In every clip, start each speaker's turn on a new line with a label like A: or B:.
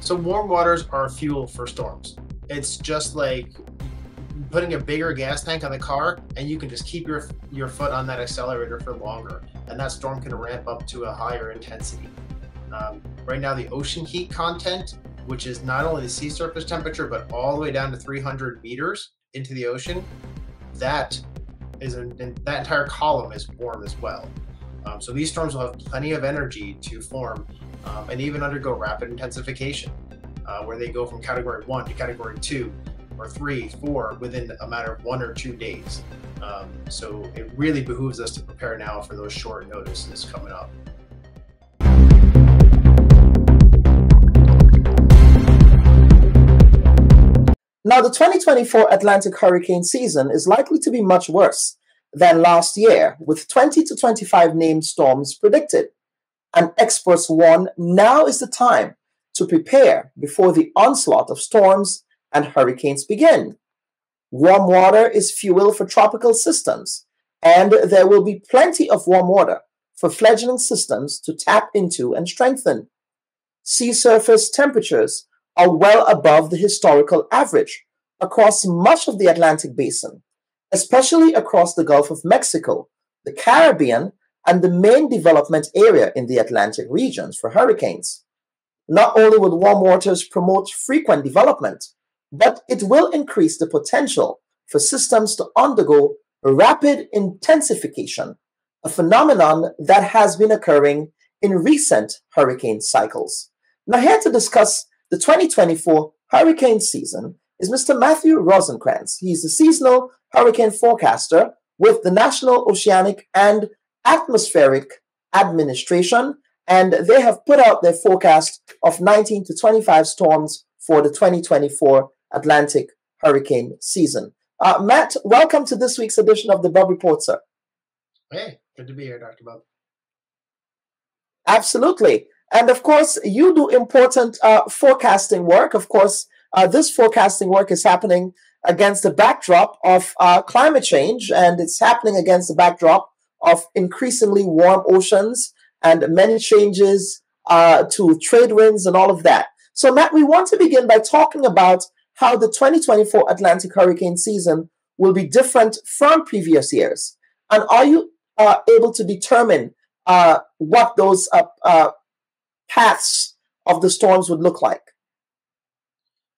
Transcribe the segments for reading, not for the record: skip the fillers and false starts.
A: So warm waters are fuel for storms. It's just like putting a bigger gas tank on the car, and you can just keep your foot on that accelerator for longer, and that storm can ramp up to a higher intensity. Right now, the ocean heat content, which is not only the sea surface temperature, but all the way down to 300 meters into the ocean, that that entire column is warm as well. So these storms will have plenty of energy to form and even undergo rapid intensification, where they go from category 1 to category 2 or 3, 4 within a matter of 1 or 2 days. So it really behooves us to prepare now for those short notices coming up.
B: Now, the 2024 Atlantic hurricane season is likely to be much worse than last year, with 20 to 25 named storms predicted. And experts warn now is the time to prepare before the onslaught of storms and hurricanes begin. Warm water is fuel for tropical systems, and there will be plenty of warm water for fledgling systems to tap into and strengthen. Sea surface temperatures are well above the historical average across much of the Atlantic basin, especially across the Gulf of Mexico, the Caribbean, and the main development area in the Atlantic regions for hurricanes. Not only would warm waters promote frequent development, but it will increase the potential for systems to undergo rapid intensification, a phenomenon that has been occurring in recent hurricane cycles. Now, here to discuss the 2024 hurricane season is Mr. Matthew Rosenkrantz. He's a seasonal hurricane forecaster with the National Oceanic and Atmospheric Administration, and they have put out their forecast of 19 to 25 storms for the 2024 Atlantic hurricane season. Matt, welcome to this week's edition of the Bob Report, sir.
A: Hey, good to be here, Dr. Bob.
B: Absolutely. And of course, you do important forecasting work. Of course, this forecasting work is happening against the backdrop of climate change, and it's happening against the backdrop of increasingly warm oceans and many changes to trade winds and all of that. So, Matt, we want to begin by talking about how the 2024 Atlantic hurricane season will be different from previous years. And are you able to determine what those paths of the storms would look like?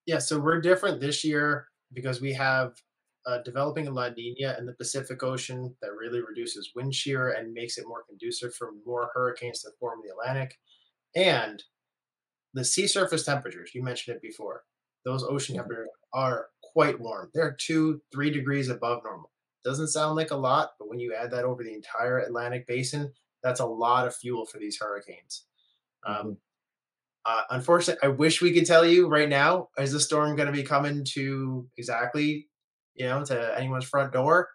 A: Yeah, so we're different this year because we have developing a La Nina in the Pacific Ocean that really reduces wind shear and makes it more conducive for more hurricanes to form in the Atlantic. And the sea surface temperatures, you mentioned it before, those ocean temperatures are quite warm. They're 2-3 degrees above normal. Doesn't sound like a lot, but when you add that over the entire Atlantic basin, that's a lot of fuel for these hurricanes. Unfortunately, I wish we could tell you right now, is the storm going to be coming to exactly, to anyone's front door?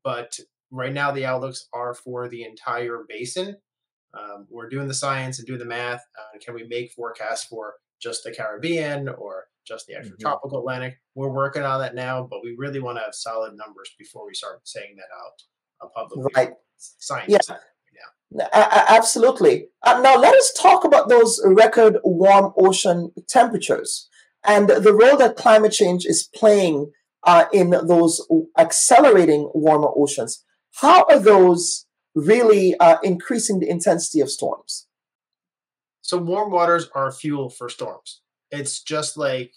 A: But right now, the outlooks are for the entire basin. We're doing the science and doing the math. Can we make forecasts for just the Caribbean or just the extratropical Atlantic? We're working on that now, but we really want to have solid numbers before we start saying that out publicly.
B: Right.
A: Science.
B: Yeah. Absolutely. Now, let us talk about those record warm ocean temperatures and the role that climate change is playing in those accelerating warmer oceans. How are those really increasing the intensity of storms?
A: So warm waters are fuel for storms. It's just like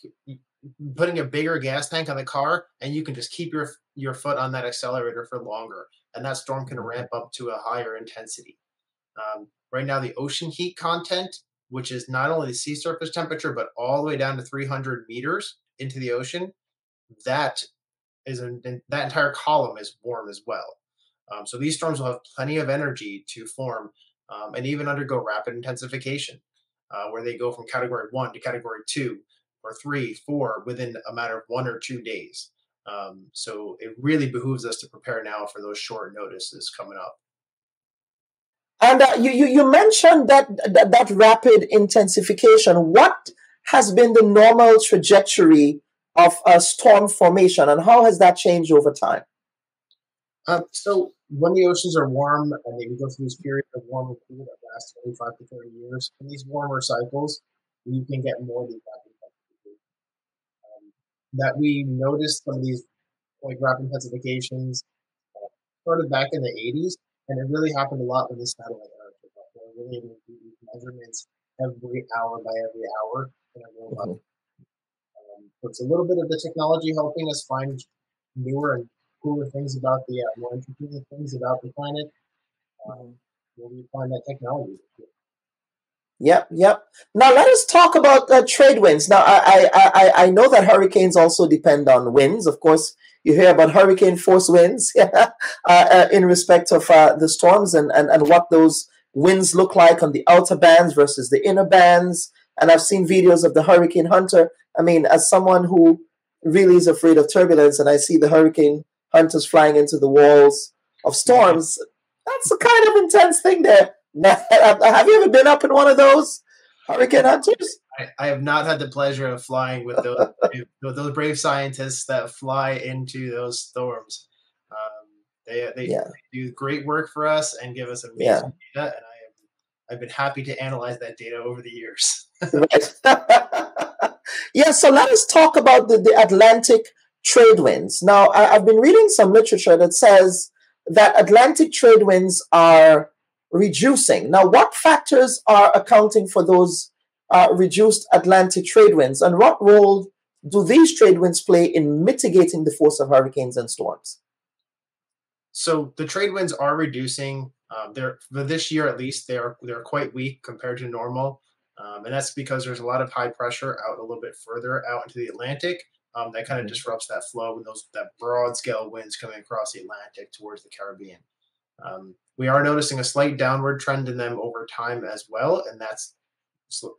A: putting a bigger gas tank on the car, and you can just keep your foot on that accelerator for longer, and that storm can ramp up to a higher intensity. Right now, the ocean heat content, which is not only the sea surface temperature, but all the way down to 300 meters into the ocean, that entire column is warm as well. So these storms will have plenty of energy to form and even undergo rapid intensification, where they go from category 1 to category 2 or 3, 4 within a matter of 1 or 2 days. So it really behooves us to prepare now for those short notices coming up.
B: And you mentioned that rapid intensification. What has been the normal trajectory of storm formation, and how has that changed over time?
A: So when the oceans are warm and they go through this period of warm and cool that lasts 25 to 30 years, in these warmer cycles, you can get more of these rapid intensifications. That we noticed some of these like rapid intensifications started back in the 80s, and it really happened a lot when the satellite era took off. They were really able to do these measurements every hour by every hour in a real level.
B: Mhm.
A: So it's a little bit of the technology helping us find newer and cooler things about the more interesting things about the planet.
B: Mhm.
A: Where we find that technology.
B: Yep, yep. Now let us talk about trade winds. Now I know that hurricanes also depend on winds. Of course, you hear about hurricane force winds in respect of the storms and what those winds look like on the outer bands versus the inner bands. And I've seen videos of the hurricane hunter. I mean, as someone who really is afraid of turbulence, and I see the hurricane hunters flying into the walls of storms, that's a kind of intense thing there. Have you ever been up in one of those hurricane hunters?
A: I have not had the pleasure of flying with those brave scientists that fly into those storms. They
B: Yeah,
A: do great work for us and give us
B: yeah,
A: amazing data, and I've been happy to analyze that data over the years.
B: right. Yeah, so let us talk about the Atlantic trade winds. Now, I've been reading some literature that says that Atlantic trade winds are reducing. Now, what factors are accounting for those reduced Atlantic trade winds, and what role do these trade winds play in mitigating the force of hurricanes and storms?
A: So the trade winds are reducing. They're for this year at least. They're quite weak compared to normal, and that's because there's a lot of high pressure out a little bit further out into the Atlantic. That kind of
B: Mhm.
A: disrupts that flow when those that broad scale winds coming across the Atlantic towards the Caribbean. We are noticing a slight downward trend in them over time as well, and that's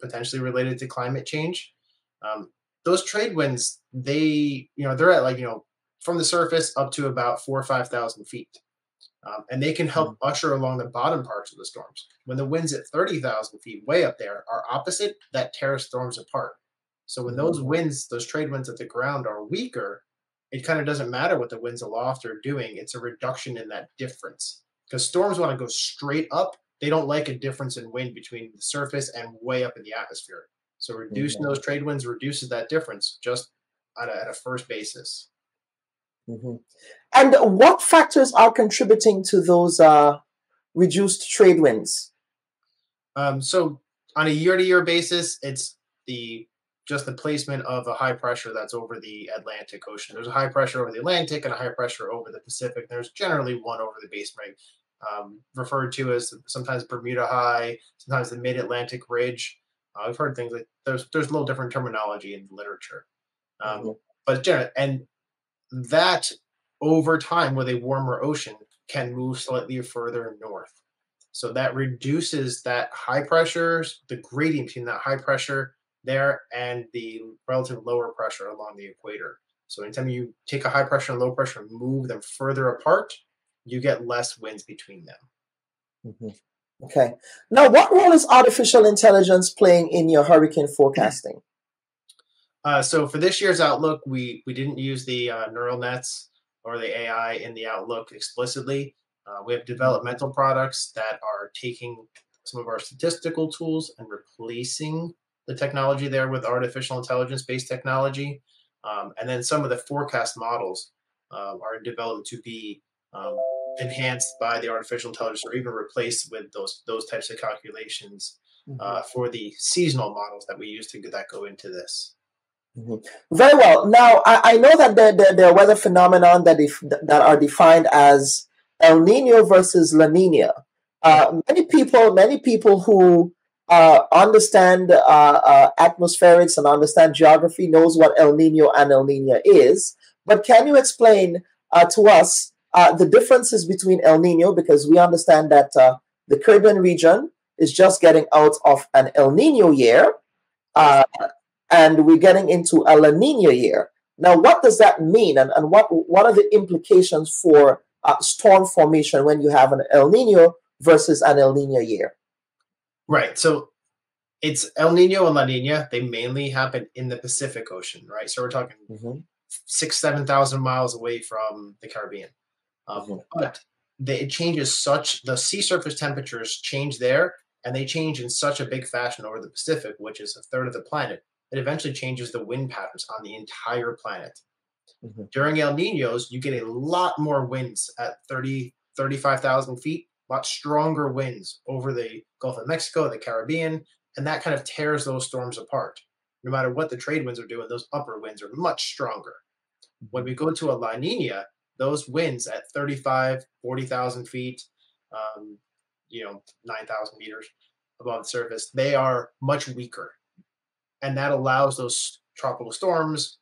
A: potentially related to climate change. Um, those trade winds, they're at from the surface up to about 4 or 5 thousand feet, and they can help usher along the bottom parts of the storms. When the winds at 30,000 feet, way up there, are opposite, that tears storms apart. So when
B: Mhm.
A: those winds, those trade winds at the ground, are weaker, it kind of doesn't matter what the winds aloft are doing. It's a reduction in that difference because storms want to go straight up. They don't like a difference in wind between the surface and way up in the atmosphere. So reducing
B: Mhm.
A: those trade winds reduces that difference just at a first basis.
B: Mhm. And what factors are contributing to those reduced trade winds?
A: So on a year-to-year basis, it's the just the placement of a high pressure that's over the Atlantic Ocean. There's a high pressure over the Atlantic and a high pressure over the Pacific. There's generally one over the base ring, referred to as sometimes Bermuda High, sometimes the Mid-Atlantic Ridge. I've heard things like there's a little different terminology in the literature, um,
B: Mhm.
A: but generally, and that over time with a warmer ocean can move slightly further north. So that reduces that high pressures, the gradient between that high pressure there and the relative lower pressure along the equator. So anytime you take a high pressure and low pressure and move them further apart, you get less winds between them.
B: Mhm. Okay. Now, what role is artificial intelligence playing in your hurricane forecasting?
A: So for this year's outlook, we didn't use the neural nets or the AI in the outlook explicitly. We have developmental products that are taking some of our statistical tools and replacing the technology there with artificial intelligence based technology, and then some of the forecast models are in development to be um, enhanced by the artificial intelligence or even replaced with those types of calculations
B: Mhm.
A: for the seasonal models that we use that go into this.
B: Mhm. Very well. Now, I know that there are weather phenomenon that are defined as El Nino versus La Nina. Many people who understand atmospherics and understand geography knows what El Nino and El Nina is. But can you explain to us the differences between El Nino, because we understand that the Caribbean region is just getting out of an El Nino year,
A: Yes.
B: uh, and we're getting into a La Nina year. Now, what does that mean, and what are the implications for storm formation when you have an El Nino versus an El Nino year?
A: Right. So it's El Nino and La Nina. They mainly happen in the Pacific Ocean, right? So we're talking
B: Hmm.
A: 7,000 miles away from the Caribbean.
B: Hmm.
A: But it changes such the sea surface temperatures change there and they change in such a big fashion over the Pacific, which is a third of the planet, it eventually changes the wind patterns on the entire planet.
B: Mhm.
A: During El Ninos, you get a lot more winds at 30, 35,000 feet, a lot stronger winds over the Gulf of Mexico, the Caribbean, and that kind of tears those storms apart. No matter what the trade winds are doing, those upper winds are much stronger. When we go to a La Nina, those winds at 35, 40,000 feet, um, 9,000 meters above the surface, they are much weaker, and that allows those tropical storms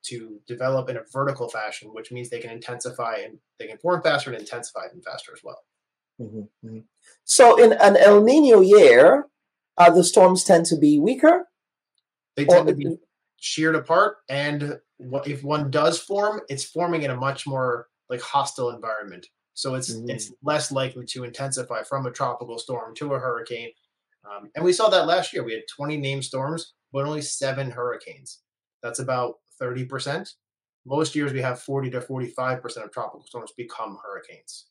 A: to develop in a vertical fashion, which means they can intensify and they can form faster and intensify even faster as well.
B: Mhm. Mhm. So in an El Nino year, the storms tend to be weaker,
A: They
B: or
A: tend to be sheared apart, and if one does form, it's forming in a much more like hostile environment. So it's
B: Mhm.
A: less likely to intensify from a tropical storm to a hurricane. And we saw that last year. We had 20 named storms, but only 7 hurricanes. That's about 30%. Most years we have 40 to 45% of tropical storms become hurricanes.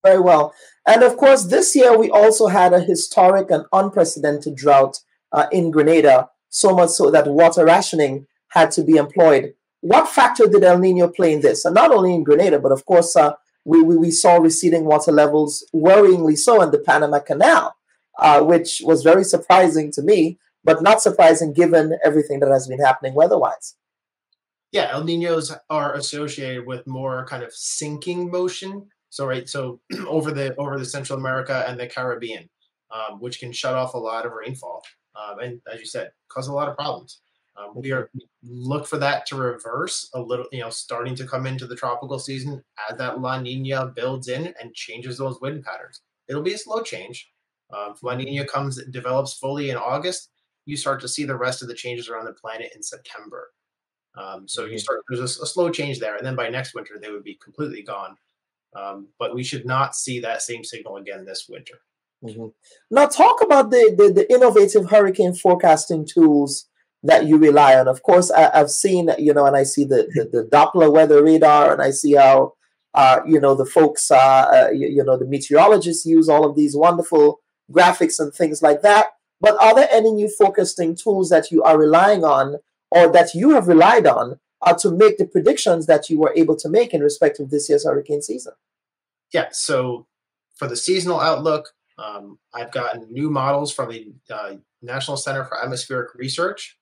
B: Very well. And of course, this year we also had a historic and unprecedented drought in Grenada, so much so that water rationing had to be employed. What factor did El Nino play in this? And not only in Grenada, but of course, we saw receding water levels, worryingly so, in the Panama Canal, which was very surprising to me, but not surprising given everything that has been happening weather-wise.
A: Yeah, El Ninos are associated with more kind of sinking motion. So right, so over the Central America and the Caribbean, which can shut off a lot of rainfall, and as you said, cause a lot of problems. We look for that to reverse a little, starting to come into the tropical season as that La Nina builds in and changes those wind patterns. It'll be a slow change. If La Nina develops fully in August, you start to see the rest of the changes around the planet in September. So
B: Mhm.
A: there's a slow change there, and then by next winter they would be completely gone. But we should not see that same signal again this winter.
B: Mhm. Now, talk about the innovative hurricane forecasting tools that you rely on. Of course, I've seen, and I see the Doppler weather radar, and I see how, the folks, the meteorologists use all of these wonderful graphics and things like that. But are there any new forecasting tools that you are relying on or that you have relied on to make the predictions that you were able to make in respect of this year's hurricane season?
A: Yeah. So for the seasonal outlook, I've gotten new models from the National Center for Atmospheric Research.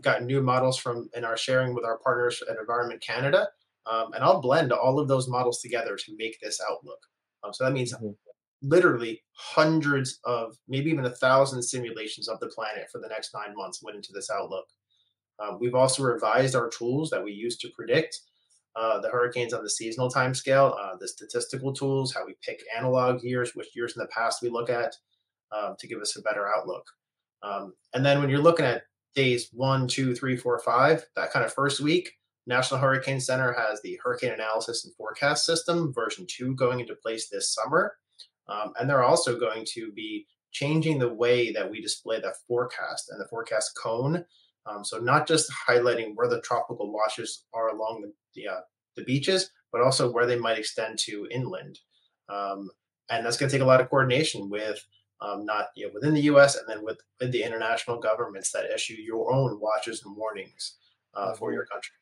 A: Gotten new models from in our sharing with our partners at Environment Canada, and I'll blend all of those models together to make this outlook. So that means
B: Mhm.
A: literally hundreds of, maybe even 1,000 simulations of the planet for the next 9 months went into this outlook. We've also revised our tools that we use to predict the hurricanes on the seasonal time scale, the statistical tools, how we pick analog years, which years in the past we look at to give us a better outlook. And then when you're looking at days 1, 2, 3, 4, 5, that kind of first week, National Hurricane Center has the Hurricane Analysis and Forecast System version 2 going into place this summer. And they're also going to be changing the way that we display the forecast and the forecast cone. So not just highlighting where the tropical washes are along the beaches, but also where they might extend to inland. Um, and that's going to take a lot of coordination with not within the U.S. and then with the international governments that issue your own watches and warnings for
B: Mhm.
A: your country.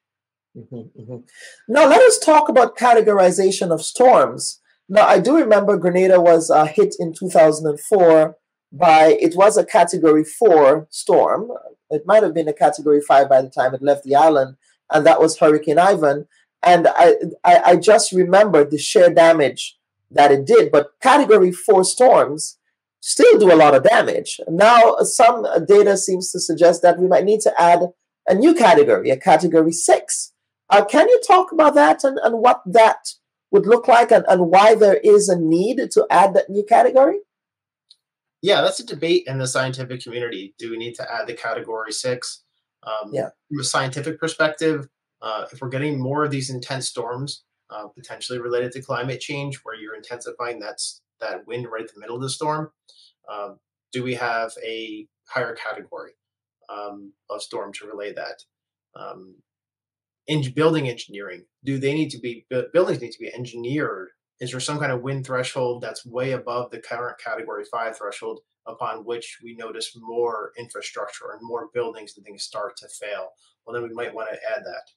B: Mhm, mhm. Now, let us talk about categorization of storms. Now, I do remember Grenada was hit in 2004 by, it was a category 4 storm. It might have been a category 5 by the time it left the island, and that was Hurricane Ivan. And I just remember the sheer damage that it did. But category 4 storms still do a lot of damage. Now, some data seems to suggest that we might need to add a new category, a category 6. Can you talk about that and what that would look like and why there is a need to add that new category?
A: Yeah, that's a debate in the scientific community. Do we need to add the category 6?
B: Yeah.
A: From a scientific perspective, if we're getting more of these intense storms, potentially related to climate change, where you're intensifying that wind right at the middle of the storm, um, do we have a higher category of storm to relay that? Um, in building engineering, do they need to be buildings need to be engineered Is there some kind of wind threshold that's way above the current Category 5 threshold upon which we notice more infrastructure and more buildings and things start to fail? Well, then we might want to add that.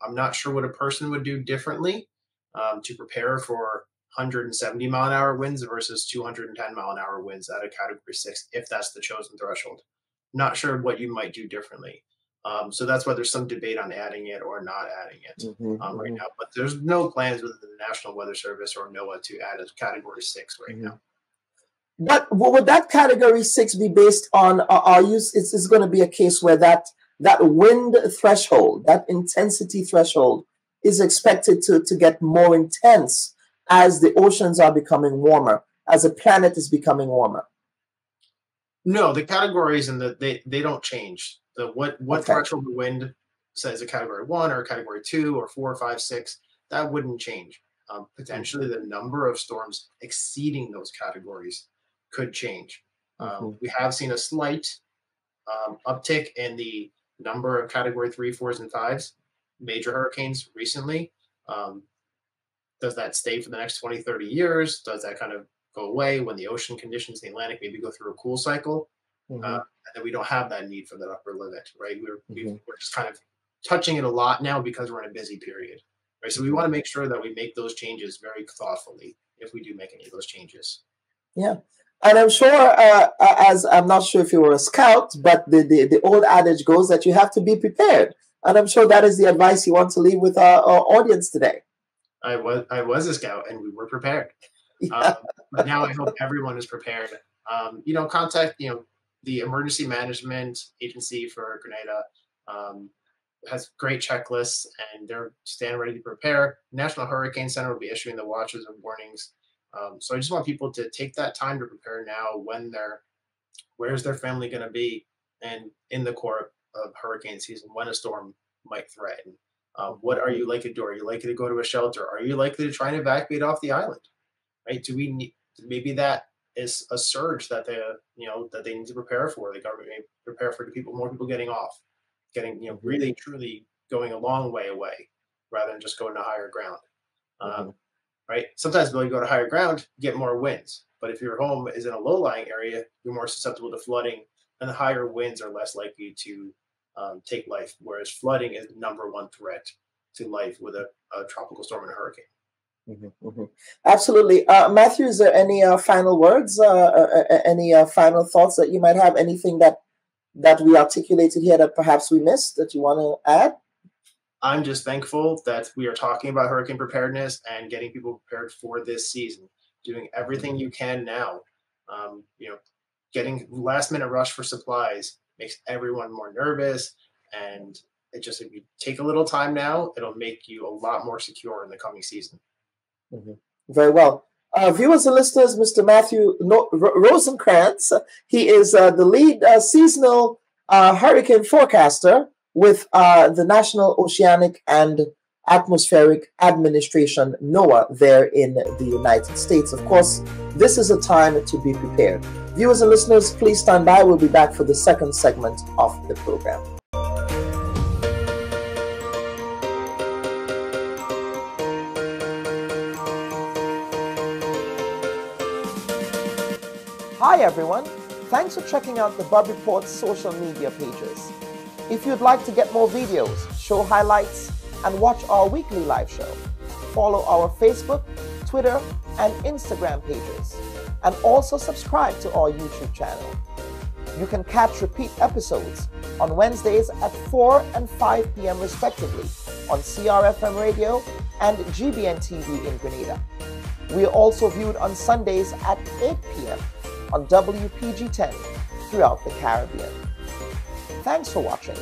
A: I'm not sure what a person would do differently to prepare for 170-mile-an-hour winds versus 210-mile-an-hour winds at a Category 6, if that's the chosen threshold. Not sure what you might do differently. So that's why there's some debate on adding it or not adding it right now. But there's no plans within the National Weather Service or NOAA to add a Category 6 right now.
B: But would that Category 6 be based on, it's going to be a case where that wind threshold, that intensity threshold, is expected to get more intense as the oceans are becoming warmer, as the planet is becoming warmer?
A: No, the categories and they don't change. What threshold the wind says a Category 1 or a Category 2 or 4 or 5, 6, that wouldn't change. Potentially the number of storms exceeding those categories could change. We have seen a slight uptick in the number of Category 3, 4s, and 5s, major hurricanes recently. Does that stay for the next 20, 30 years? Does that kind of go away when the ocean conditions in the Atlantic maybe go through a cool cycle? And then we don't have that need for that upper limit, right? We're just kind of touching it a lot now because we're in a busy period, right? So we want to make sure that we make those changes very thoughtfully if we do make any of those changes.
B: Yeah. And I'm sure, as I'm not sure if you were a scout, but the old adage goes that you have to be prepared. And I'm sure that is the advice you want to leave with our audience today.
A: I was a scout and we were prepared. Yeah. But now I hope everyone is prepared. Contact, the Emergency Management Agency for Grenada has great checklists and they're stand ready to prepare. National Hurricane Center will be issuing the watches and warnings. So I just want people to take that time to prepare now where's their family going to be and in the core of hurricane season when a storm might threaten. What are you likely to do? Are you likely to go to a shelter? Are you likely to try and evacuate off the island? Right? Do we need, maybe that is a surge that they need to prepare for. The government may prepare for more people getting off, really truly going a long way away rather than just going to higher ground. Right? Sometimes when you go to higher ground, you get more winds. But if your home is in a low-lying area, you're more susceptible to flooding, and the higher winds are less likely to take life, whereas flooding is the number one threat to life with a tropical storm and a hurricane.
B: Absolutely. Matthew, is there any final words, any final thoughts that you might have, anything that we articulated here that perhaps we missed that you want to add?
A: I'm just thankful that we are talking about hurricane preparedness and getting people prepared for this season, doing everything you can now. Getting last minute rush for supplies makes everyone more nervous. And if you take a little time now, it'll make you a lot more secure in the coming season.
B: Very well. Viewers and listeners, Mr. Matthew Rosenkrantz, he is the lead seasonal hurricane forecaster with the National Oceanic and Atmospheric Administration, NOAA, there in the United States. Of course, this is a time to be prepared. Viewers and listeners, please stand by. We'll be back for the second segment of the program. Hi everyone, thanks for checking out the Bob Report's social media pages. If you'd like to get more videos, show highlights, and watch our weekly live show, follow our Facebook, Twitter, and Instagram pages, and also subscribe to our YouTube channel. You can catch repeat episodes on Wednesdays at 4 and 5 p.m. respectively on CRFM Radio and GBN TV in Grenada. We are also viewed on Sundays at 8 p.m. on WPG 10 throughout the Caribbean. Thanks for watching.